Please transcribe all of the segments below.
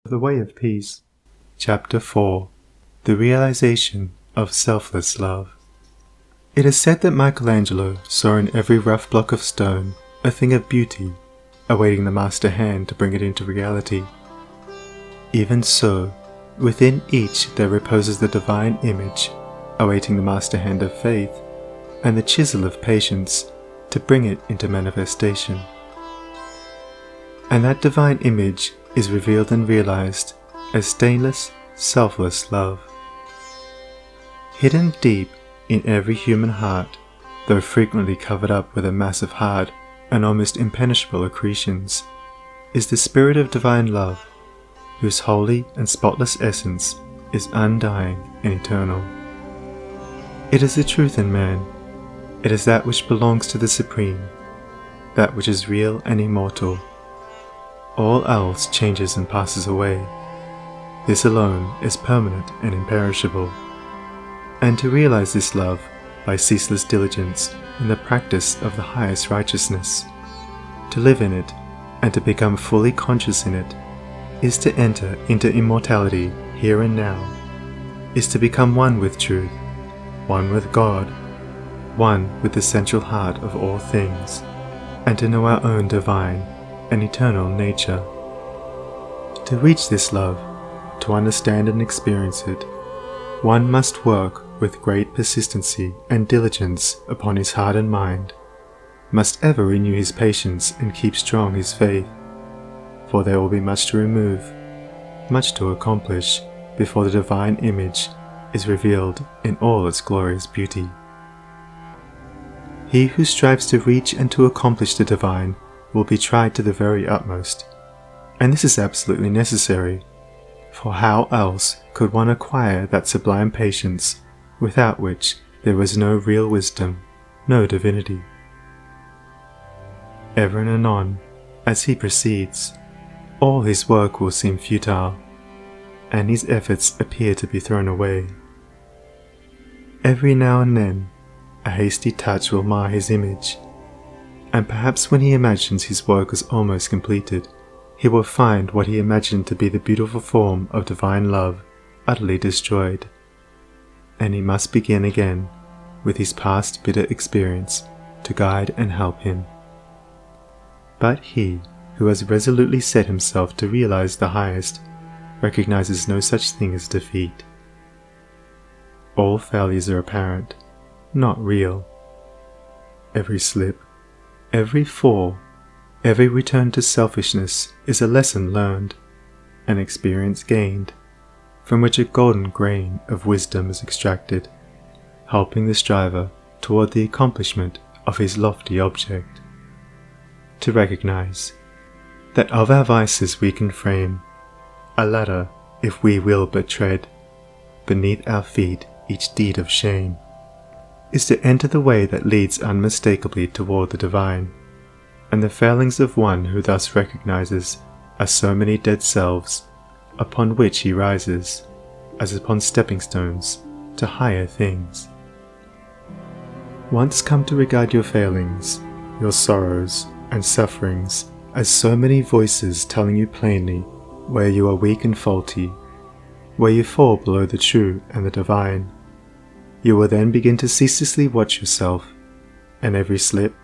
The Way of Peace. Chapter 4. The Realization of Selfless Love. It is said that Michelangelo saw in every rough block of stone a thing of beauty, awaiting the master hand to bring it into reality. Even so, within each there reposes the divine image, awaiting the master hand of faith, and the chisel of patience to bring it into manifestation. And that divine image is revealed and realized as stainless, selfless love. Hidden deep in every human heart, though frequently covered up with a mass of hard and almost impenetrable accretions, is the spirit of divine love, whose holy and spotless essence is undying and eternal. It is the truth in man. It is that which belongs to the Supreme, that which is real and immortal. All else changes and passes away. This alone is permanent and imperishable. And to realize this love by ceaseless diligence in the practice of the highest righteousness, to live in it and to become fully conscious in it, is to enter into immortality here and now, is to become one with truth, one with God, one with the central heart of all things, and to know our own divine and eternal nature. To reach this love, to understand and experience it, one must work with great persistency and diligence upon his heart and mind, must ever renew his patience and keep strong his faith, for there will be much to remove, much to accomplish before the divine image is revealed in all its glorious beauty. He who strives to reach and to accomplish the divine will be tried to the very utmost, and this is absolutely necessary, for how else could one acquire that sublime patience without which there was no real wisdom, no divinity? Ever and anon, as he proceeds, all his work will seem futile, and his efforts appear to be thrown away. Every now and then, a hasty touch will mar his image, and perhaps when he imagines his work is almost completed, he will find what he imagined to be the beautiful form of divine love utterly destroyed, and he must begin again with his past bitter experience to guide and help him. But he who has resolutely set himself to realize the highest recognizes no such thing as defeat. All failures are apparent, not real. Every slip, every fall, every return to selfishness is a lesson learned, an experience gained, from which a golden grain of wisdom is extracted, helping the striver toward the accomplishment of his lofty object. To recognize that of our vices we can frame a ladder, if we will but tread beneath our feet each deed of shame, is to enter the way that leads unmistakably toward the divine, and the failings of one who thus recognizes are so many dead selves upon which he rises, as upon stepping stones to higher things. Once come to regard your failings, your sorrows and sufferings as so many voices telling you plainly where you are weak and faulty, where you fall below the true and the divine, you will then begin to ceaselessly watch yourself, and every slip,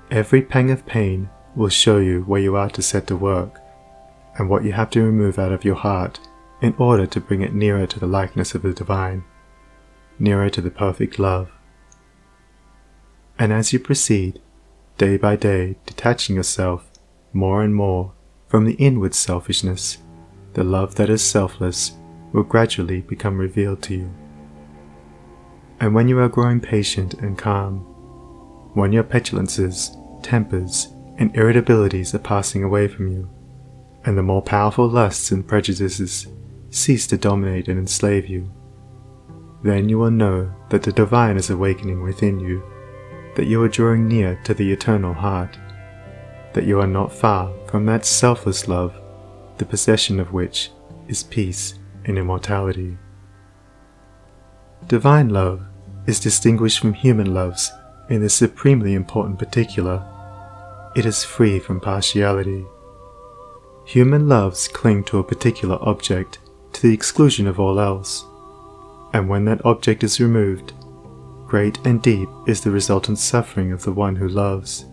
every pang of pain will show you where you are to set to work, and what you have to remove out of your heart in order to bring it nearer to the likeness of the divine, nearer to the perfect love. And as you proceed, day by day detaching yourself more and more from the inward selfishness, the love that is selfless will gradually become revealed to you. And when you are growing patient and calm, when your petulances, tempers, and irritabilities are passing away from you, and the more powerful lusts and prejudices cease to dominate and enslave you, then you will know that the divine is awakening within you, that you are drawing near to the eternal heart, that you are not far from that selfless love, the possession of which is peace and immortality. Divine love is distinguished from human loves in this supremely important particular. It is free from partiality. Human loves cling to a particular object to the exclusion of all else, and when that object is removed, great and deep is the resultant suffering of the one who loves.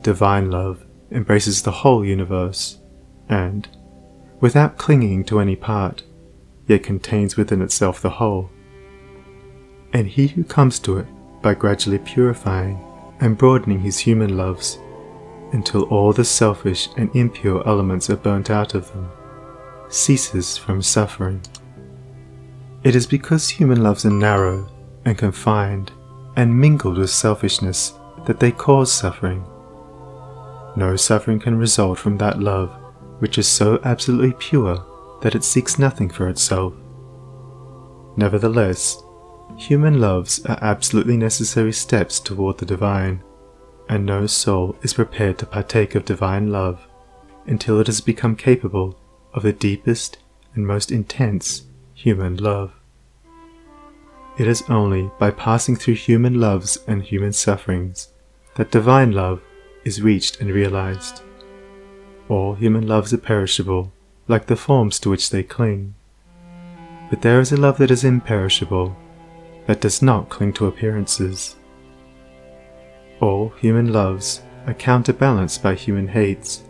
Divine love embraces the whole universe, and, without clinging to any part, yet contains within itself the whole. And he who comes to it by gradually purifying and broadening his human loves until all the selfish and impure elements are burnt out of them, ceases from suffering. It is because human loves are narrow and confined and mingled with selfishness that they cause suffering. No suffering can result from that love which is so absolutely pure that it seeks nothing for itself. Nevertheless, human loves are absolutely necessary steps toward the divine, and no soul is prepared to partake of divine love until it has become capable of the deepest and most intense human love. It is only by passing through human loves and human sufferings that divine love is reached and realized. All human loves are perishable, like the forms to which they cling. But there is a love that is imperishable, that does not cling to appearances. All human loves are counterbalanced by human hates,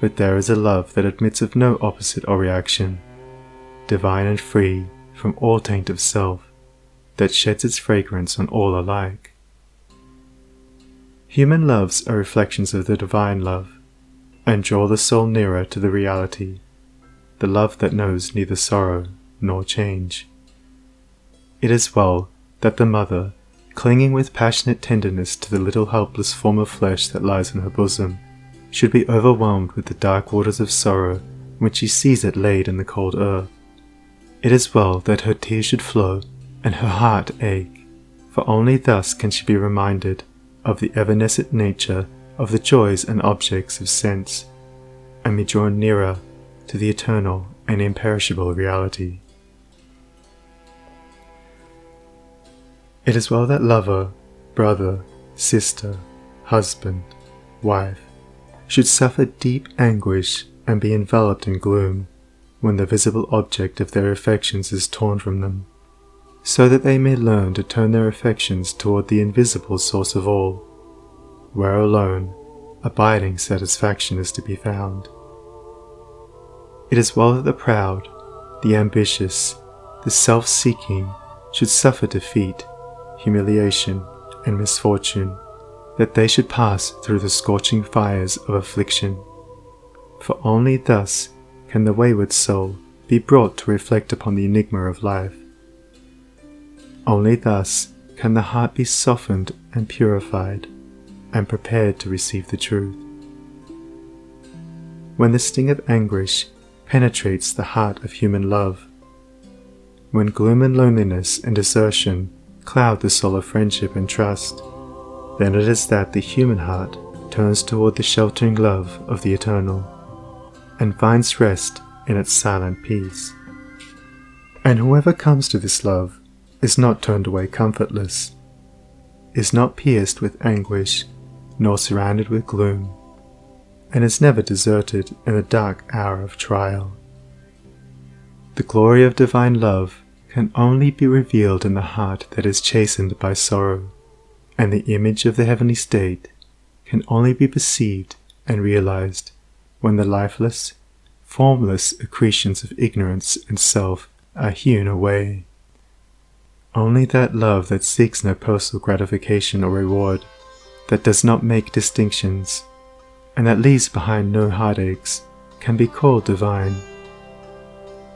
but there is a love that admits of no opposite or reaction, divine and free from all taint of self, that sheds its fragrance on all alike. Human loves are reflections of the divine love, and draw the soul nearer to the reality, the love that knows neither sorrow nor change. It is well that the mother, clinging with passionate tenderness to the little helpless form of flesh that lies in her bosom, should be overwhelmed with the dark waters of sorrow when she sees it laid in the cold earth. It is well that her tears should flow and her heart ache, for only thus can she be reminded of the evanescent nature of the joys and objects of sense, and be drawn nearer to the eternal and imperishable reality. It is well that lover, brother, sister, husband, wife should suffer deep anguish and be enveloped in gloom when the visible object of their affections is torn from them, so that they may learn to turn their affections toward the invisible source of all, where alone abiding satisfaction is to be found. It is well that the proud, the ambitious, the self-seeking should suffer defeat, humiliation, and misfortune, that they should pass through the scorching fires of affliction, for only thus can the wayward soul be brought to reflect upon the enigma of life. Only thus can the heart be softened and purified, and prepared to receive the truth. When the sting of anguish penetrates the heart of human love, when gloom and loneliness and desertion cloud the soul of friendship and trust, then it is that the human heart turns toward the sheltering love of the eternal, and finds rest in its silent peace. And whoever comes to this love is not turned away comfortless, is not pierced with anguish, nor surrounded with gloom, and is never deserted in the dark hour of trial. The glory of divine love can only be revealed in the heart that is chastened by sorrow, and the image of the heavenly state can only be perceived and realized when the lifeless, formless accretions of ignorance and self are hewn away. Only that love that seeks no personal gratification or reward, that does not make distinctions, and that leaves behind no heartaches, can be called divine.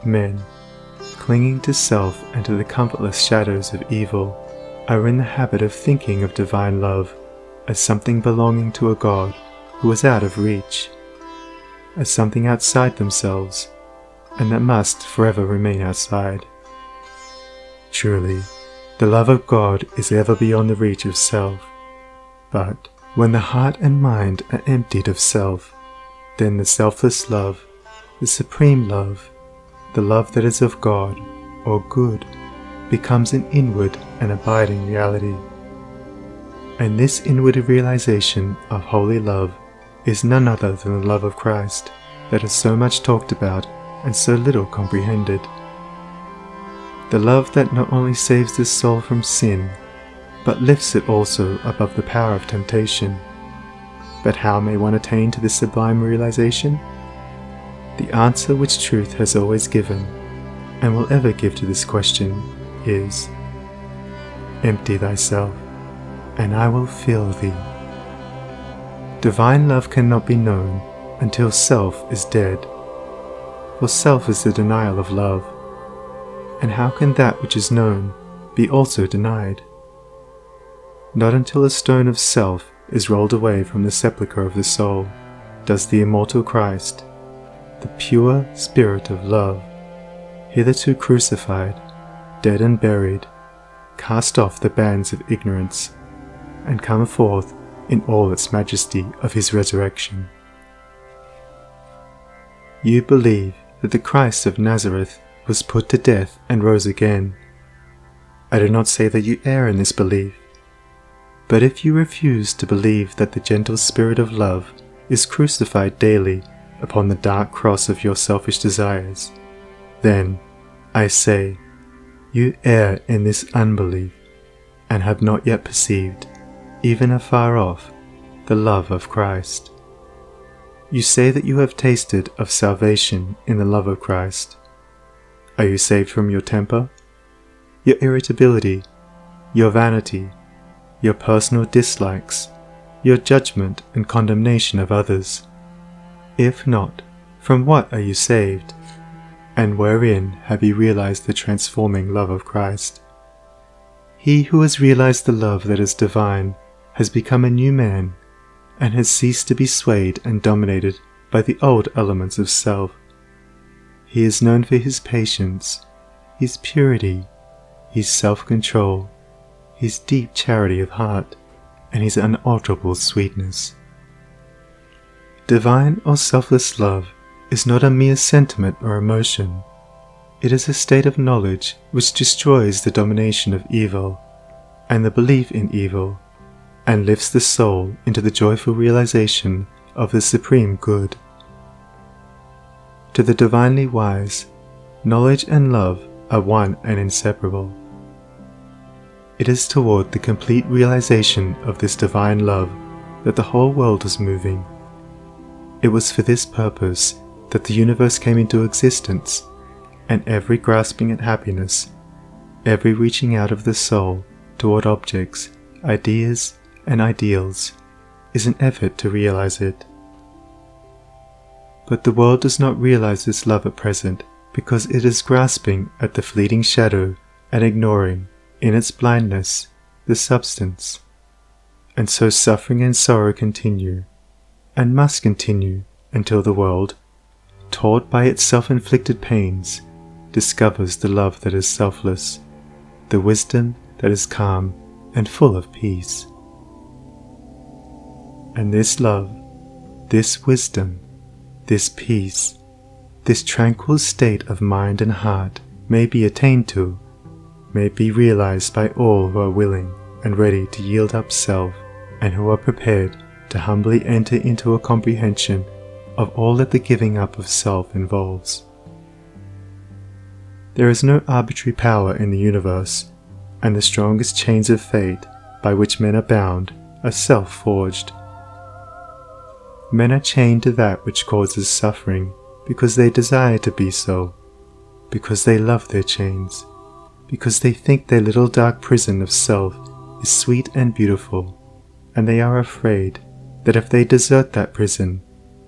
Men, clinging to self and to the comfortless shadows of evil, are in the habit of thinking of divine love as something belonging to a God who is out of reach, as something outside themselves, and that must forever remain outside. Truly, the love of God is ever beyond the reach of self, but when the heart and mind are emptied of self, then the selfless love, the supreme love, the love that is of God, or good, becomes an inward and abiding reality. And this inward realization of holy love is none other than the love of Christ that is so much talked about and so little comprehended. The love that not only saves the soul from sin, but lifts it also above the power of temptation. But how may one attain to this sublime realization? The answer which truth has always given, and will ever give to this question, is, empty thyself, and I will fill thee. Divine love cannot be known until self is dead, for self is the denial of love, and how can that which is known be also denied? Not until a stone of self is rolled away from the sepulchre of the soul does the immortal Christ, the pure Spirit of love, hitherto crucified, dead and buried, cast off the bands of ignorance, and come forth in all its majesty of his resurrection. You believe that the Christ of Nazareth was put to death and rose again. I do not say that you err in this belief, but if you refuse to believe that the gentle Spirit of love is crucified daily upon the dark cross of your selfish desires, then, I say, you err in this unbelief, and have not yet perceived, even afar off, the love of Christ. You say that you have tasted of salvation in the love of Christ. Are you saved from your temper, your irritability, your vanity, your personal dislikes, your judgment and condemnation of others? If not, from what are you saved? And wherein have you realized the transforming love of Christ? He who has realized the love that is divine has become a new man, and has ceased to be swayed and dominated by the old elements of self. He is known for his patience, his purity, his self-control, his deep charity of heart, and his unalterable sweetness. Divine or selfless love is not a mere sentiment or emotion. It is a state of knowledge which destroys the domination of evil and the belief in evil, and lifts the soul into the joyful realization of the supreme good. To the divinely wise, knowledge and love are one and inseparable. It is toward the complete realization of this divine love that the whole world is moving. It was for this purpose that the universe came into existence, and every grasping at happiness, every reaching out of the soul toward objects, ideas, and ideals, is an effort to realize it. But the world does not realize this love at present because it is grasping at the fleeting shadow and ignoring, in its blindness, the substance. And so suffering and sorrow continue, and must continue until the world, taught by its self-inflicted pains, discovers the love that is selfless, the wisdom that is calm and full of peace. And this love, this wisdom, this peace, this tranquil state of mind and heart may be attained to, may be realized by all who are willing and ready to yield up self, and who are prepared to humbly enter into a comprehension of all that the giving up of self involves. There is no arbitrary power in the universe, and the strongest chains of fate by which men are bound are self-forged. Men are chained to that which causes suffering because they desire to be so, because they love their chains, because they think their little dark prison of self is sweet and beautiful, and they are afraid that if they desert that prison,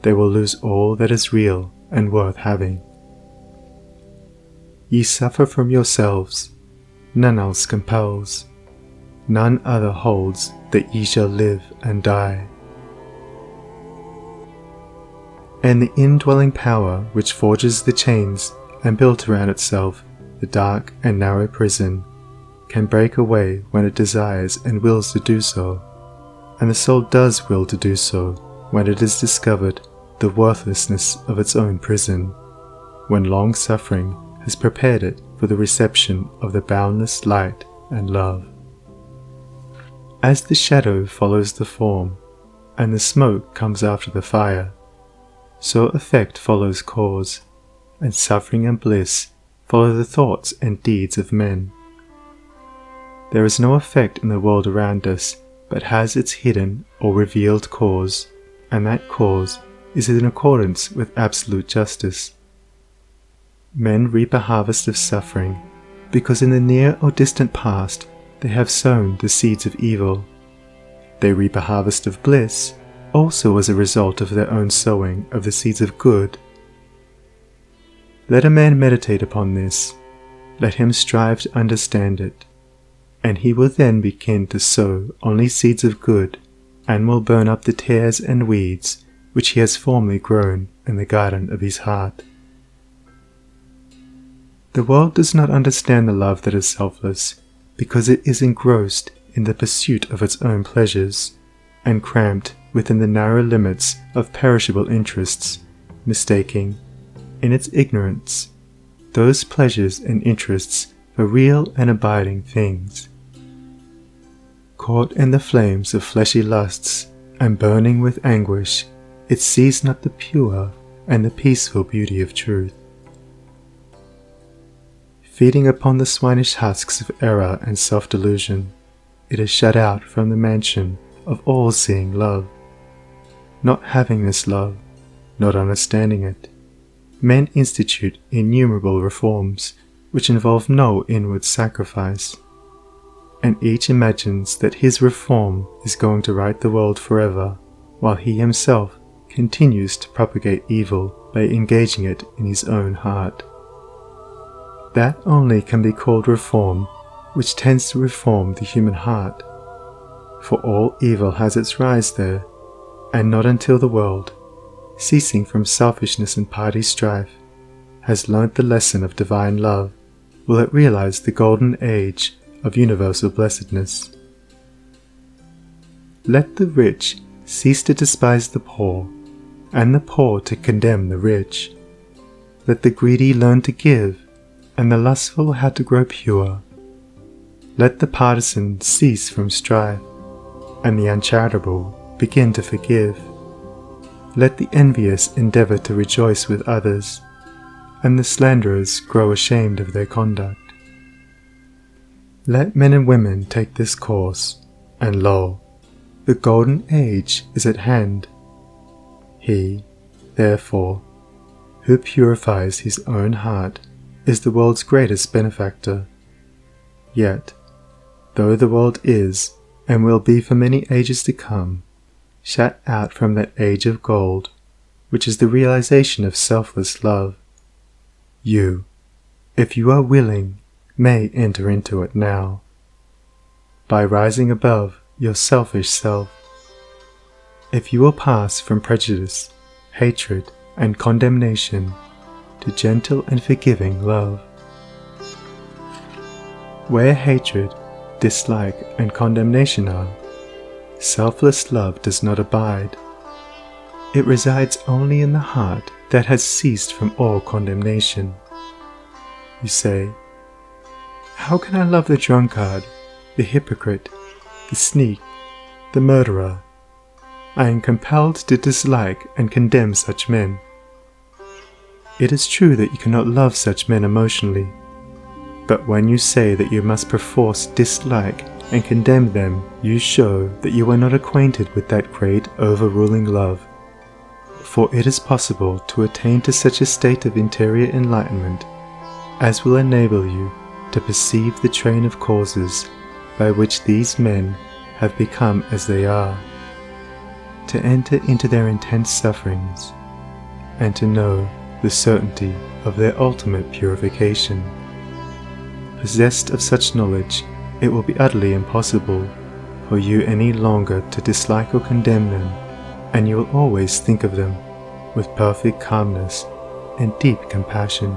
they will lose all that is real and worth having. Ye suffer from yourselves, none else compels, none other holds that ye shall live and die. And the indwelling power which forges the chains and built around itself the dark and narrow prison can break away when it desires and wills to do so, and the soul does will to do so when it has discovered the worthlessness of its own prison, when long suffering has prepared it for the reception of the boundless light and love. As the shadow follows the form, and the smoke comes after the fire, so effect follows cause, and suffering and bliss follow the thoughts and deeds of men. There is no effect in the world around us, but has its hidden or revealed cause, and that cause is in accordance with absolute justice. Men reap a harvest of suffering, because in the near or distant past they have sown the seeds of evil. They reap a harvest of bliss, also as a result of their own sowing of the seeds of good. Let a man meditate upon this, let him strive to understand it, and he will then begin to sow only seeds of good, and will burn up the tares and weeds which he has formerly grown in the garden of his heart. The world does not understand the love that is selfless, because it is engrossed in the pursuit of its own pleasures, and cramped within the narrow limits of perishable interests, mistaking, in its ignorance, those pleasures and interests for real and abiding things. Caught in the flames of fleshy lusts, and burning with anguish, it sees not the pure and the peaceful beauty of truth. Feeding upon the swinish husks of error and self-delusion, it is shut out from the mansion of all-seeing love. Not having this love, not understanding it, men institute innumerable reforms which involve no inward sacrifice, and each imagines that his reform is going to right the world forever, while he himself continues to propagate evil by engaging it in his own heart. That only can be called reform which tends to reform the human heart, for all evil has its rise there, and not until the world, ceasing from selfishness and party strife, has learnt the lesson of divine love, will it realize the golden age of universal blessedness. Let the rich cease to despise the poor, and the poor to condemn the rich. Let the greedy learn to give, and the lustful how to grow pure. Let the partisan cease from strife, and the uncharitable begin to forgive. Let the envious endeavour to rejoice with others, and the slanderers grow ashamed of their conduct. Let men and women take this course, and lo, the golden age is at hand. He, therefore, who purifies his own heart is the world's greatest benefactor. Yet, though the world is, and will be for many ages to come, shut out from that age of gold, which is the realization of selfless love, you, if you are willing, may enter into it now, by rising above your selfish self. If you will pass from prejudice, hatred, and condemnation to gentle and forgiving love. Where hatred, dislike, and condemnation are, selfless love does not abide. It resides only in the heart that has ceased from all condemnation. You say, how can I love the drunkard, the hypocrite, the sneak, the murderer? I am compelled to dislike and condemn such men. It is true that you cannot love such men emotionally, but when you say that you must perforce dislike and condemn them, you show that you are not acquainted with that great overruling love. For it is possible to attain to such a state of interior enlightenment as will enable you to perceive the train of causes by which these men have become as they are, to enter into their intense sufferings, and to know the certainty of their ultimate purification. Possessed of such knowledge, it will be utterly impossible for you any longer to dislike or condemn them, and you will always think of them with perfect calmness and deep compassion.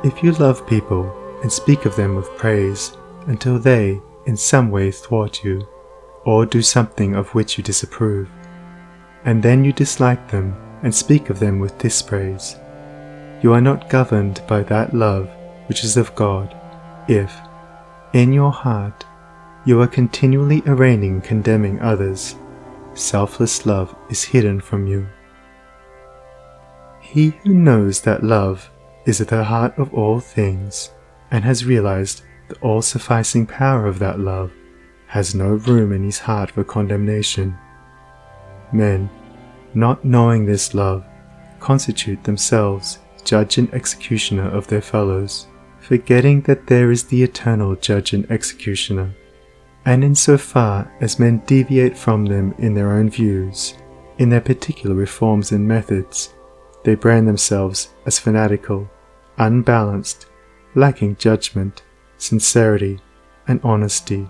If you love people and speak of them with praise until they in some way thwart you, or do something of which you disapprove, and then you dislike them and speak of them with dispraise, you are not governed by that love which is of God, if, in your heart, you are continually arraigning and condemning others, selfless love is hidden from you. He who knows that love is at the heart of all things and has realized the all-sufficing power of that love has no room in his heart for condemnation. Men, not knowing this love, constitute themselves judge and executioner of their fellows, forgetting that there is the eternal judge and executioner. And in so far as men deviate from them in their own views, in their particular reforms and methods, they brand themselves as fanatical, unbalanced, lacking judgment, sincerity, and honesty.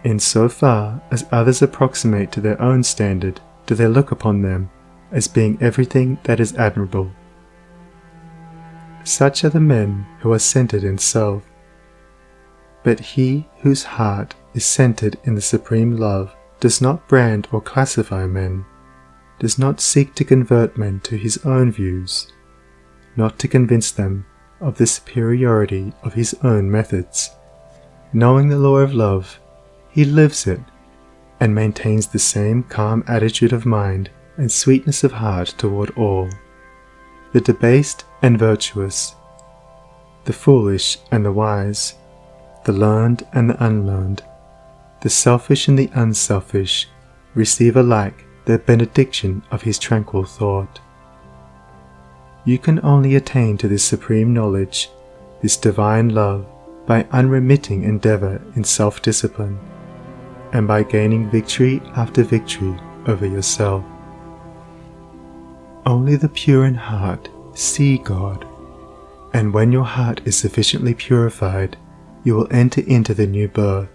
In so far as others approximate to their own standard, do they look upon them as being everything that is admirable. Such are the men who are centered in self. But he whose heart is centered in the supreme love does not brand or classify men, does not seek to convert men to his own views, not to convince them of the superiority of his own methods. Knowing the law of love, he lives it and maintains the same calm attitude of mind and sweetness of heart toward all, the debased and virtuous, the foolish and the wise, the learned and the unlearned, the selfish and the unselfish receive alike the benediction of his tranquil thought. You can only attain to this supreme knowledge, this divine love, by unremitting endeavor in self-discipline, and by gaining victory after victory over yourself. Only the pure in heart see God, and when your heart is sufficiently purified, you will enter into the new birth,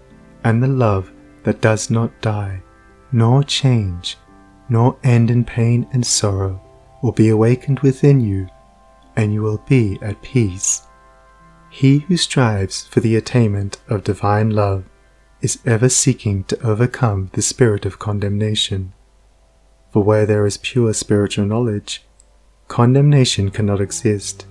and the love that does not die, nor change, nor end in pain and sorrow, will be awakened within you, and you will be at peace. He who strives for the attainment of divine love is ever seeking to overcome the spirit of condemnation. For where there is pure spiritual knowledge, condemnation cannot exist,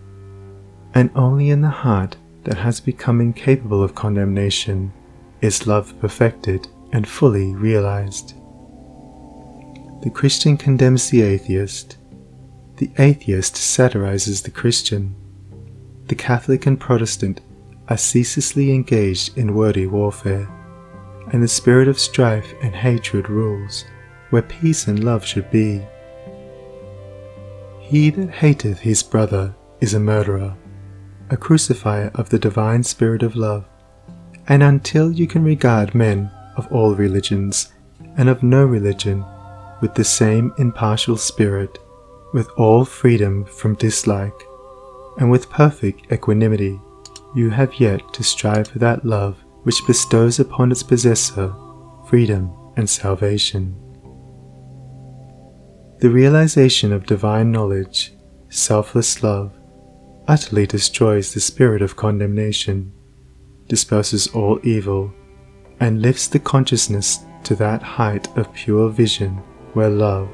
and only in the heart that has become incapable of condemnation is love perfected and fully realized. The Christian condemns the atheist satirizes the Christian. The Catholic and Protestant are ceaselessly engaged in wordy warfare, and the spirit of strife and hatred rules where peace and love should be. He that hateth his brother is a murderer, a crucifier of the divine spirit of love, and until you can regard men of all religions and of no religion with the same impartial spirit, with all freedom from dislike, and with perfect equanimity, you have yet to strive for that love which bestows upon its possessor freedom and salvation. The realization of divine knowledge, selfless love, utterly destroys the spirit of condemnation, disperses all evil, and lifts the consciousness to that height of pure vision where love,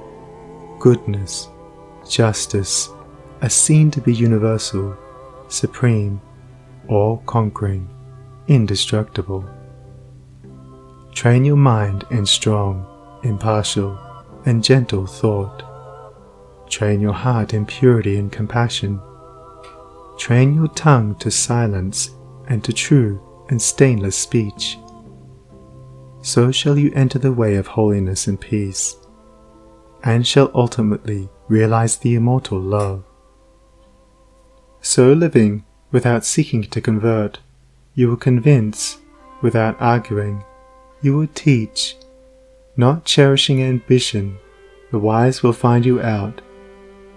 goodness, justice are seen to be universal, supreme, all-conquering, indestructible. Train your mind in strong, impartial, and gentle thought. Train your heart in purity and compassion. Train your tongue to silence and to true and stainless speech. So shall you enter the way of holiness and peace, and shall ultimately realize the immortal love. So living without seeking to convert, you will convince without arguing, you will teach. Not cherishing ambition, the wise will find you out,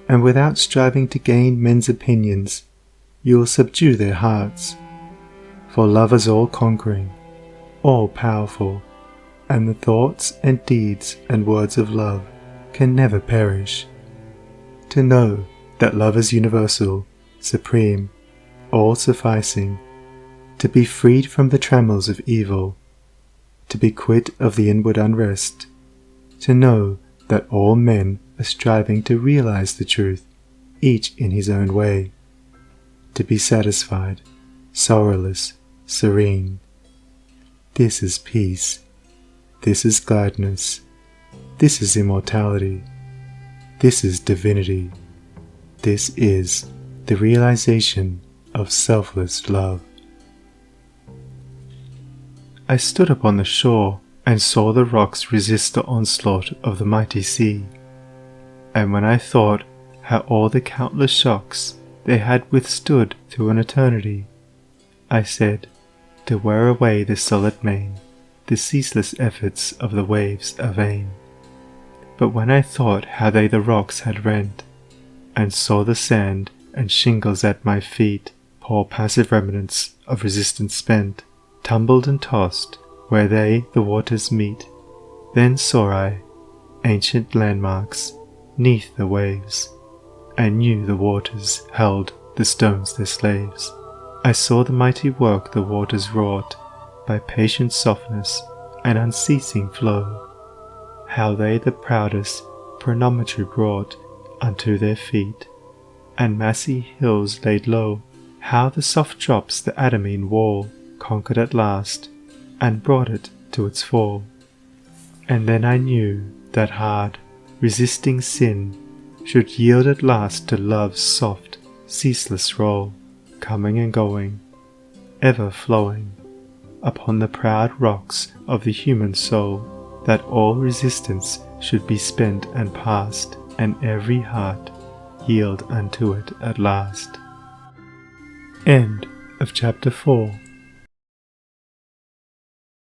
and without striving to gain men's opinions, you will subdue their hearts. For love is all-conquering, all-powerful, and the thoughts and deeds and words of love can never perish. To know that love is universal, supreme, all-sufficing, to be freed from the trammels of evil, to be quit of the inward unrest, to know that all men are striving to realize the truth, each in his own way, to be satisfied, sorrowless, serene. This is peace, this is gladness, This is immortality. This is divinity. This is the realization of selfless love. I stood upon the shore and saw the rocks resist the onslaught of the mighty sea. And when I thought how all the countless shocks they had withstood through an eternity, I said, to wear away the solid main, the ceaseless efforts of the waves are vain. But when I thought how they the rocks had rent, and saw the sand and shingles at my feet, poor passive remnants of resistance spent, tumbled and tossed where they the waters meet, then saw I ancient landmarks 'neath the waves, and knew the waters held the stones their slaves. I saw the mighty work the waters wrought by patient softness and unceasing flow, how they the proudest promontory brought unto their feet, and massy hills laid low, how the soft drops the adamine wall conquered at last, and brought it to its fall. And then I knew that hard, resisting sin should yield at last to love's soft, ceaseless roll, coming and going, ever flowing, upon the proud rocks of the human soul, that all resistance should be spent and past, and every heart yield unto it at last. End of chapter 4.